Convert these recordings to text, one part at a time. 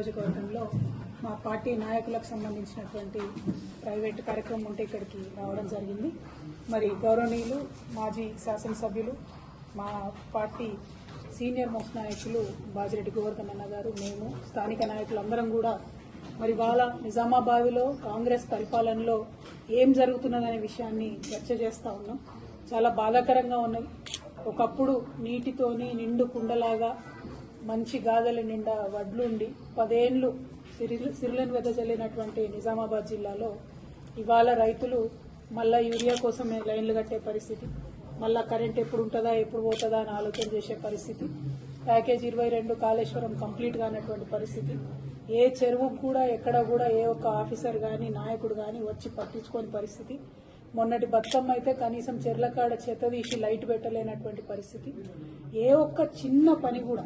నియోజకవర్గంలో మా పార్టీ నాయకులకు సంబంధించినటువంటి ప్రైవేట్ కార్యక్రమం ఉంటే ఇక్కడికి రావడం జరిగింది. మరి గౌరవనీయులు మాజీ శాసనసభ్యులు మా పార్టీ సీనియర్ మోస్ట్ నాయకులు బాజిరెడ్డి గోవర్ధన్ అన్న గారు, మేము స్థానిక నాయకులందరం కూడా మరి వాళ్ళ నిజామాబాద్లో కాంగ్రెస్ పరిపాలనలో ఏం జరుగుతున్నదనే విషయాన్ని చర్చ చేస్తూ ఉన్నాం. చాలా బాధాకరంగా ఉన్నది. ఒకప్పుడు నీటితోని నిండు కుండలాగా మంచి గాథల నిండా వడ్లుండి 10 ఏళ్లు సిరులను వెదజల్లినటువంటి నిజామాబాద్ జిల్లాలో ఇవాళ రైతులు మళ్ళా యూరియా కోసం లైన్లు కట్టే పరిస్థితి, మళ్ళా కరెంట్ ఎప్పుడు ఉంటుందా ఎప్పుడు పోతుందా అని ఆలోచన చేసే పరిస్థితి, ప్యాకేజ్ 22 కాళేశ్వరం కంప్లీట్ కానటువంటి పరిస్థితి, ఏ చెరువుకు కూడా ఎక్కడ కూడా ఏ ఒక్క ఆఫీసర్ కానీ నాయకుడు కానీ వచ్చి పట్టించుకోని పరిస్థితి, మొన్నటి బతుకమ్మ అయితే కనీసం చెర్లకాడ చెత్త తీసి లైట్ పెట్టలేనటువంటి పరిస్థితి, ఏ ఒక్క చిన్న పని కూడా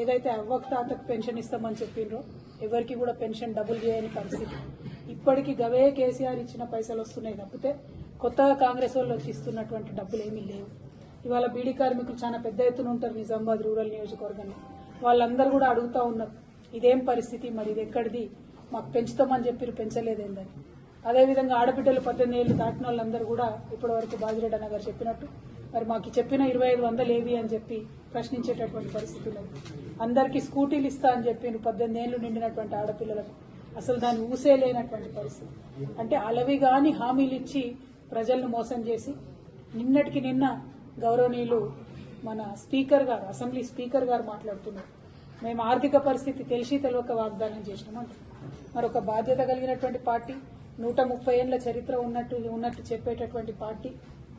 ఏదైతే అవ్వకు తాతకు పెన్షన్ ఇస్తామని చెప్పిండ్రో ఎవరికి కూడా పెన్షన్ డబుల్ చేయని పరిస్థితి. ఇప్పటికీ గవే కేసీఆర్ ఇచ్చిన పైసలు వస్తున్నాయి తప్పితే కొత్తగా కాంగ్రెస్ వాళ్ళు వచ్చి ఇస్తున్నటువంటి డబ్బులు ఏమీ లేవు. ఇవాళ బీడీ కార్మికులు చాలా పెద్ద ఎత్తున ఉంటారు నిజామాబాద్ రూరల్ నియోజకవర్గంలో. వాళ్ళందరూ కూడా అడుగుతూ ఉన్నారు, ఇదేం పరిస్థితి, మరి ఇది ఎక్కడిది, మాకు పెంచుతామని చెప్పి పెంచలేదేందని. అదేవిధంగా ఆడబిడ్డలు 18 ఏళ్లు దాటిన వాళ్ళందరూ కూడా ఇప్పటివరకు బాజిరెడ్డి అన్న గారు చెప్పినట్టు మరి మాకు చెప్పిన 2500 ఏవి అని చెప్పి ప్రశ్నించేటటువంటి పరిస్థితి లేదు. అందరికీ స్కూటీలు ఇస్తా అని చెప్పి 18 ఏళ్లు నిండినటువంటి ఆడపిల్లలకు అసలు దాన్ని ఊసే లేనటువంటి పరిస్థితి. అంటే అలవి గాని హామీలు ఇచ్చి ప్రజలను మోసం చేసి నిన్నటికి నిన్న గౌరవనీయులు మన స్పీకర్ గారు, అసెంబ్లీ స్పీకర్ గారు మాట్లాడుతున్నారు, మేము ఆర్థిక పరిస్థితి తెలిసి తెలియక వాగ్దానం చేసినామంట. మరొక బాధ్యత కలిగినటువంటి పార్టీ, 130 ఏళ్ల చరిత్ర ఉన్నట్టు చెప్పేటటువంటి పార్టీ,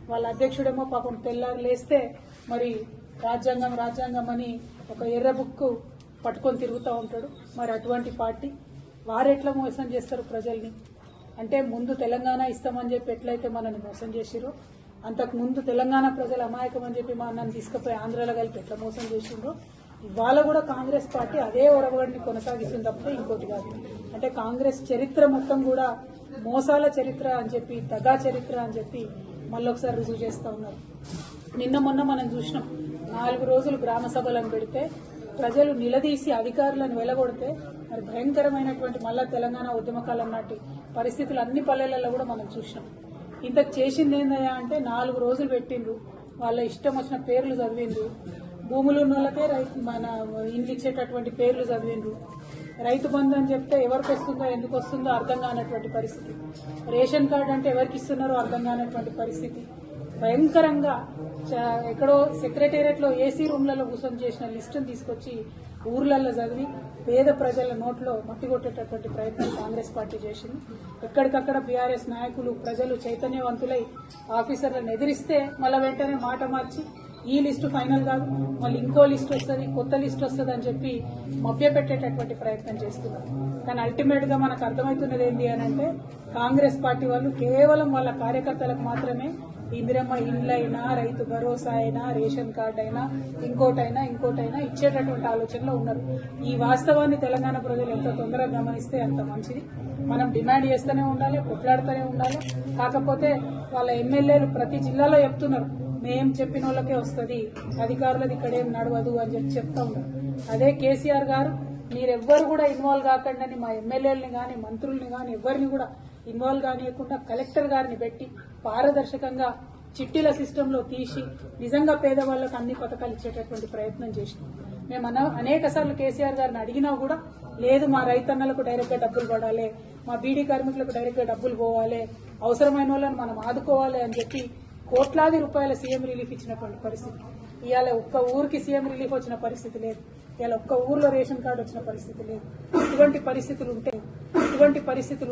వాళ్ళ అధ్యక్షుడేమో పాపం తెల్లారు లేస్తే మరి రాజ్యాంగం అని ఒక ఎర్ర బుక్కు పట్టుకొని తిరుగుతూ ఉంటాడు. మరి అటువంటి పార్టీ వారెట్లా మోసం చేస్తారు ప్రజల్ని? అంటే ముందు తెలంగాణ ఇస్తామని చెప్పి ఎట్లయితే మనల్ని మోసం చేసిరో, అంతకు ముందు తెలంగాణ ప్రజలు అమాయకం అని చెప్పి నన్ను తీసుకుపోయి ఆంధ్రాలో కలిపి ఎట్లా మోసం చేసిండ్రో ఇవాళ కూడా కాంగ్రెస్ పార్టీ అదే ఒరవడిని కొనసాగిస్తుంది తప్పితే ఇంకోటి కాదు. అంటే కాంగ్రెస్ చరిత్ర మొత్తం కూడా మోసాల చరిత్ర అని చెప్పి, దగా చరిత్ర అని చెప్పి మళ్ళొకసారి రుజువు చేస్తూ ఉన్నారు. నిన్న మొన్న మనం చూసినాం, 4 రోజులు గ్రామ సభలను పెడితే ప్రజలు నిలదీసి అధికారులను వెలగొడితే మరి భయంకరమైనటువంటి మళ్ళా తెలంగాణ ఉద్యమకాలం నాటి పరిస్థితులు అన్ని పల్లెలలో కూడా మనం చూసినాం. ఇంతకు చేసింది ఏందయ్యా అంటే 4 రోజులు పెట్టిండ్రు, వాళ్ళ ఇష్టం వచ్చిన పేర్లు చదివిండ్రు, భూములు ఉన్న వాళ్ళకే మన ఇండ్లు ఇచ్చేటటువంటి పేర్లు చదివిండ్రు, రైతు బంధు అని చెప్తే ఎవరికి వస్తుందో ఎందుకు వస్తుందో అర్థం కానటువంటి పరిస్థితి, రేషన్ కార్డు అంటే ఎవరికి ఇస్తున్నారో అర్థం కానటువంటి పరిస్థితి, భయంకరంగా ఎక్కడో సెక్రటేరియట్ లో ఏసీ రూమ్లలో కూర్చొని చేసిన లిస్టును తీసుకొచ్చి ఊర్లలో చదివి పేద ప్రజల నోట్లో మట్టి కొట్టేటటువంటి ప్రయత్నం కాంగ్రెస్ పార్టీ చేసింది. ఎక్కడికక్కడ బీఆర్ఎస్ నాయకులు ప్రజలు చైతన్యవంతులై ఆఫీసర్లను ఎదిరిస్తే మళ్ళా వెంటనే మాట మార్చి ఈ లిస్టు ఫైనల్ కాదు, మళ్ళీ ఇంకో లిస్ట్ వస్తుంది, కొత్త లిస్ట్ వస్తుంది అని చెప్పి మభ్యపెట్టేటటువంటి ప్రయత్నం చేస్తున్నారు. కానీ అల్టిమేట్ గా మనకు అర్థమవుతున్నది ఏంటి అని అంటే కాంగ్రెస్ పార్టీ వాళ్ళు కేవలం వాళ్ళ కార్యకర్తలకు మాత్రమే ఇందిరమ్మ ఇండ్లైనా, రైతు భరోసా అయినా, రేషన్ కార్డు అయినా, ఇంకోటైనా ఇచ్చేటటువంటి ఆలోచనలో ఉన్నారు. ఈ వాస్తవాన్ని తెలంగాణ ప్రజలు ఎంత తొందరగా గమనిస్తే అంత మంచిది. మనం డిమాండ్ చేస్తూనే ఉండాలి, కొట్లాడుతూనే ఉండాలి. కాకపోతే వాళ్ళ ఎమ్మెల్యేలు ప్రతి జిల్లాలో చెప్తున్నారు, మేం చెప్పిన వాళ్ళకే వస్తుంది, అధికారులది ఇక్కడేం నడవదు అని చెప్పి చెప్తా ఉన్నారు. అదే కేసీఆర్ గారు మీరెవ్వరు కూడా ఇన్వాల్వ్ కాకండి, మా ఎమ్మెల్యేలని కానీ మంత్రుల్ని కానీ ఎవరిని కూడా ఇన్వాల్వ్ కానియకుండా కలెక్టర్ గారిని పెట్టి పారదర్శకంగా చిట్టీల సిస్టంలో తీసి నిజంగా పేదవాళ్లకు అన్ని పథకాలు ఇచ్చేటటువంటి ప్రయత్నం చేసినాం. మేము అనేక సార్లు కేసీఆర్ గారిని అడిగినా కూడా లేదు, మా రైతన్నలకు డైరెక్ట్ గా డబ్బులు పడాలి, మా బీడీ కార్మికులకు డైరెక్ట్ గా డబ్బులు పోవాలి, అవసరమైన వాళ్ళని మనం ఆదుకోవాలి అని చెప్పి కోట్లాది రూపాయల సీఎం రిలీఫ్ ఇచ్చినటువంటి పరిస్థితి. ఇవాళ ఒక్క ఊరికి సీఎం రిలీఫ్ వచ్చిన పరిస్థితి లేదు, ఇవాళ ఒక్క ఊర్లో రేషన్ కార్డు వచ్చిన పరిస్థితి లేదు. ఇటువంటి పరిస్థితులు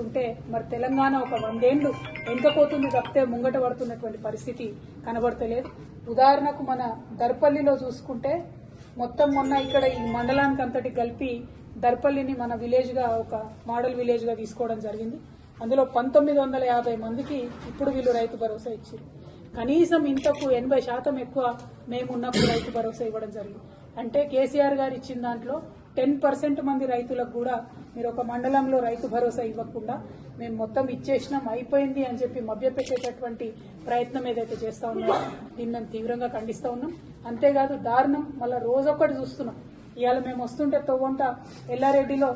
ఉంటే మరి తెలంగాణ ఒక 100 ఏళ్లు వెనుకపోతుంది తప్పితే ముంగట పడుతున్నటువంటి పరిస్థితి కనబడతలేదు. ఉదాహరణకు మన దర్పల్లిలో చూసుకుంటే మొత్తం మొన్న ఇక్కడ ఈ మండలానికి అంతటి కలిపి దర్పల్లిని మన విలేజ్ గా ఒక మోడల్ విలేజ్ గా తీసుకోవడం జరిగింది. అందులో 1950 మందికి ఇప్పుడు వీళ్ళు రైతు భరోసా ఇచ్చారు. కనీసం ఇంతకు 80% ఎక్కువ మేమున్నప్పుడు రైతు భరోసా ఇవ్వడం జరిగింది. అంటే కేసీఆర్ గారు ఇచ్చిన దాంట్లో 10% మంది రైతులకు కూడా మీరు ఒక మండలంలో రైతు భరోసా ఇవ్వకుండా మేము మొత్తం ఇచ్చేసినాం అయిపోయింది అని చెప్పి మభ్యపెట్టేటటువంటి ప్రయత్నం ఏదైతే చేస్తా ఉన్నారో దీన్ని మేము తీవ్రంగా ఖండిస్తా ఉన్నాం. అంతేకాదు దారుణం, మళ్ళీ రోజొక్కటి చూస్తున్నాం, ఇవాళ మేము వస్తుంటే తొవ్వంట ఎల్లారెడ్డిలో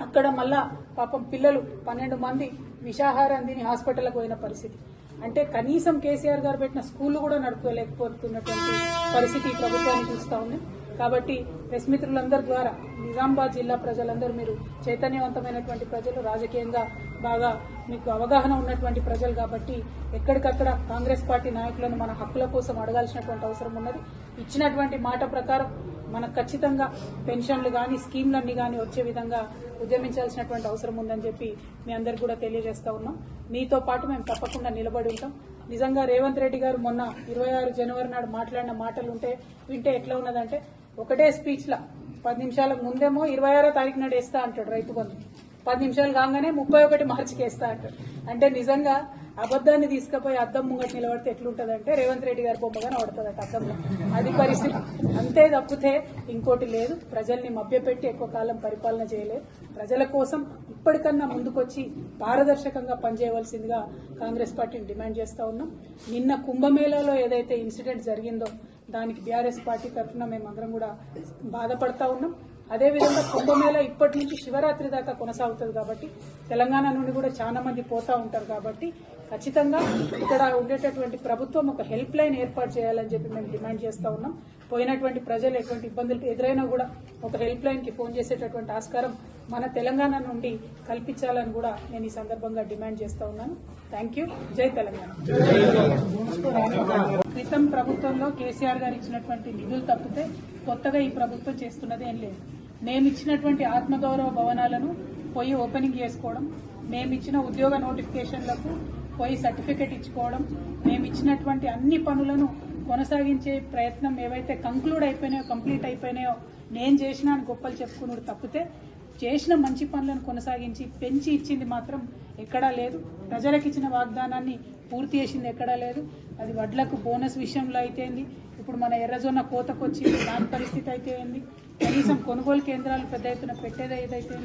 అక్కడ మళ్ళా పాపం పిల్లలు 12 మంది విషాహారం తిని హాస్పిటల్కి పోయిన పరిస్థితి. అంటే కనీసం కేసీఆర్ గారు పెట్టిన స్కూళ్లు కూడా నడుపుకోలేకపోతున్నటువంటి పరిస్థితి ఈ ప్రభుత్వాన్ని చూస్తా ఉంది. కాబట్టి ప్రెస్ మిత్రులందరి ద్వారా నిజామాబాద్ జిల్లా ప్రజలందరూ మీరు చైతన్యవంతమైనటువంటి ప్రజలు, రాజకీయంగా బాగా మీకు అవగాహన ఉన్నటువంటి ప్రజలు కాబట్టి ఎక్కడికక్కడ కాంగ్రెస్ పార్టీ నాయకులను మన హక్కుల కోసం అడగాల్సినటువంటి అవసరం ఉన్నది. ఇచ్చినటువంటి మాట ప్రకారం మనకు ఖచ్చితంగా పెన్షన్లు కానీ స్కీమ్లన్నీ కానీ వచ్చే విధంగా ఉద్యమించాల్సినటువంటి అవసరం ఉందని చెప్పి మీ అందరికి కూడా తెలియజేస్తా ఉన్నాం. మీతో పాటు మేము తప్పకుండా నిలబడి ఉంటాం. నిజంగా రేవంత్ రెడ్డి గారు మొన్న 26 జనవరి నాడు మాట్లాడిన మాటలు వింటే ఎట్లా ఉన్నదంటే ఒకటే స్పీచ్ లా 10 నిమిషాలకు ముందేమో 26వ తారీఖు నాడు వేస్తా అంటాడు రైతు బంధు, 10 నిమిషాలు కాగానే 31 మార్చికి వేస్తా అంటాడు. అంటే నిజంగా అబద్దాన్ని తీసుకుపోయి అద్దం ముంగట నిలబడితే ఎట్లుంటదంటే రేవంత్ రెడ్డి గారి బొమ్మగానే పడుతుందట అద్దంలో. అది పరిస్థితి. అంతే తప్పితే ఇంకోటి లేదు. ప్రజల్ని మభ్యపెట్టి ఎక్కువ కాలం పరిపాలన చేయలేదు. ప్రజల కోసం ఇప్పటికన్నా ముందుకొచ్చి పారదర్శకంగా పనిచేయవలసిందిగా కాంగ్రెస్ పార్టీని డిమాండ్ చేస్తా ఉన్నాం. నిన్న కుంభమేళాలో ఏదైతే ఇన్సిడెంట్ జరిగిందో దానికి బీఆర్ఎస్ పార్టీ తరఫున మేమందరం కూడా బాధపడతా ఉన్నాం. అదేవిధంగా కుంభమేళా ఇప్పటి నుంచి శివరాత్రి దాకా కొనసాగుతుంది కాబట్టి తెలంగాణ నుండి కూడా చాలా మంది పోతా ఉంటారు కాబట్టి ఖచ్చితంగా ఇక్కడ ఉండేటటువంటి ప్రభుత్వం ఒక హెల్ప్ లైన్ ఏర్పాటు చేయాలని చెప్పి మేము డిమాండ్ చేస్తా ఉన్నాం. పోయినటువంటి ప్రజలు ఎటువంటి ఇబ్బందులు ఎదురైనా కూడా ఒక హెల్ప్ లైన్ కి ఫోన్ చేసేటటువంటి ఆస్కారం మన తెలంగాణ నుండి కల్పించాలని కూడా నేను ఈ సందర్భంగా డిమాండ్ చేస్తా ఉన్నాను. Thank you. జై తెలంగాణ. క్రితం ప్రభుత్వంలో కేసీఆర్ గారు ఇచ్చినటువంటి నిధులు తప్పితే కొత్తగా ఈ ప్రభుత్వం చేస్తున్నది ఏం లేదు. మేమిచ్చినటువంటి ఆత్మగౌరవ భవనాలను పోయి ఓపెనింగ్ చేసుకోవడం, మేమిచ్చిన ఉద్యోగ నోటిఫికేషన్లకు పోయి సర్టిఫికెట్ ఇచ్చుకోవడం, మేమిచ్చినటువంటి అన్ని పనులను కొనసాగించే ప్రయత్నం ఏవైతే కంప్లీట్ అయిపోయినాయో నేను చేసిన అని గొప్పలు చెప్పుకున్నాడు తప్పితే చేసిన మంచి పనులను కొనసాగించి పెంచి ఇచ్చింది మాత్రం ఎక్కడా లేదు. ప్రజలకు ఇచ్చిన వాగ్దానాన్ని పూర్తి చేసింది ఎక్కడా లేదు. అది వడ్లకు బోనస్ విషయంలో అయితేంది, ఇప్పుడు మన ఎర్రజొన్న కోతకొచ్చింది దాని పరిస్థితి అయితే ఏంది, కనీసం కొనుగోలు కేంద్రాలు పెద్ద ఎత్తున పెట్టేది ఏదైతే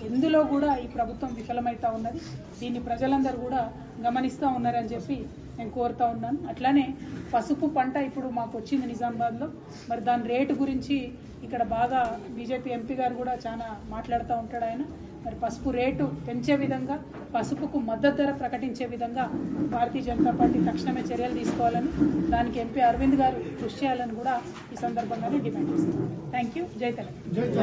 ఎందులో కూడా ఈ ప్రభుత్వం విఫలమైతా ఉన్నది. దీన్ని ప్రజలందరూ కూడా గమనిస్తూ ఉన్నారని చెప్పి నేను కోరుతా ఉన్నాను. అట్లానే పసుపు పంట ఇప్పుడు మాకు వచ్చింది నిజామాబాద్లో. మరి దాని రేటు గురించి ఇక్కడ బాగా బీజేపీ ఎంపీ గారు కూడా చాలా మాట్లాడుతూ ఉంటాడు ఆయన. మరి పసుపు రేటు పెంచే విధంగా, పసుపుకు మద్దతు ధర ప్రకటించే విధంగా భారతీయ జనతా పార్టీ తక్షణమే చర్యలు తీసుకోవాలని, దానికి ఎంపీ అరవింద్ గారు కృషి చేయాలని కూడా ఈ సందర్భంగానే డిమాండ్ చేస్తున్నాను. Thank you. జై తెలంగాణ.